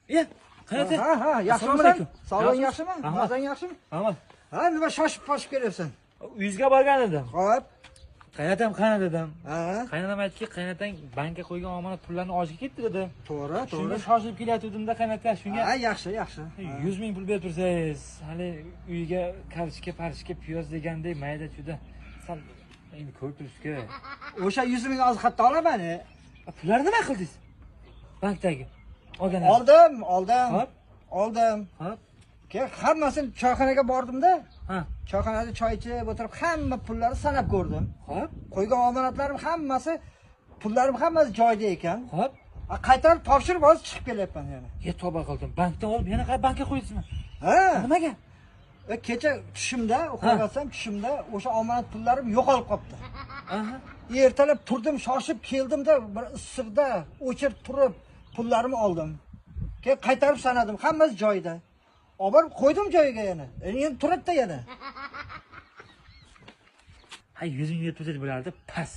Ya, qayerda? Ha, yaxshimisan? Sog'lig'ing yaxshimi? Mazang yaxshimi? Rahmat. Ha, nima shoshib-poshib kelyapsan? Uyingizga borgan edim. Xo'p. Qaynatam qani dedim. Ha, Qaynonam aytdiki, qaynotang bankka qo'ygan omonat pullarni olishga ketdi dedi. to'g'ri, Shunga to'g'ri. shoshilib kelyotgandim-da qaynota, shunga Ha, yaxshi. 100 ming pul berib tursangiz, hali uyiga karishga, parishga, piyoz degandek mayda juda. Sal endi ko'rib turibsiz-ku. O'sha 100 ming hozir qayerdan olaman? Pullarni nima qildingiz? Bankdagi. Olgan. Oldim. Hop. Oldim. Hop. Keyin hammasini choyxonaga bordim-da. Ha. Choyxonada choy ichib o'tirib hamma pullarni sanab ko'rdim. Hop. Qo'ygan omonatlarim pullarim hammasi joyida ekan. Hop. Qaytarib topshirib hozir chiqib kelyapman yana. Ye tavba qildim. Bankdan olib yana bankka qo'ydingizmi? Ha. Nimaga? Kecha uxlayotgan tushimda o'sha omonat pullarim yo'qolib qolibdi. Aha. Ertalab turdim, shoshib keldim-da, bir issiqda o'chirib turib pullarimni oldim. Keyin qaytarib sanadim, hammasi joyida. Olib qo'ydim joyiga yana. Endi turibdi yana. Hay 100 ming yetib bo'lardi, pas.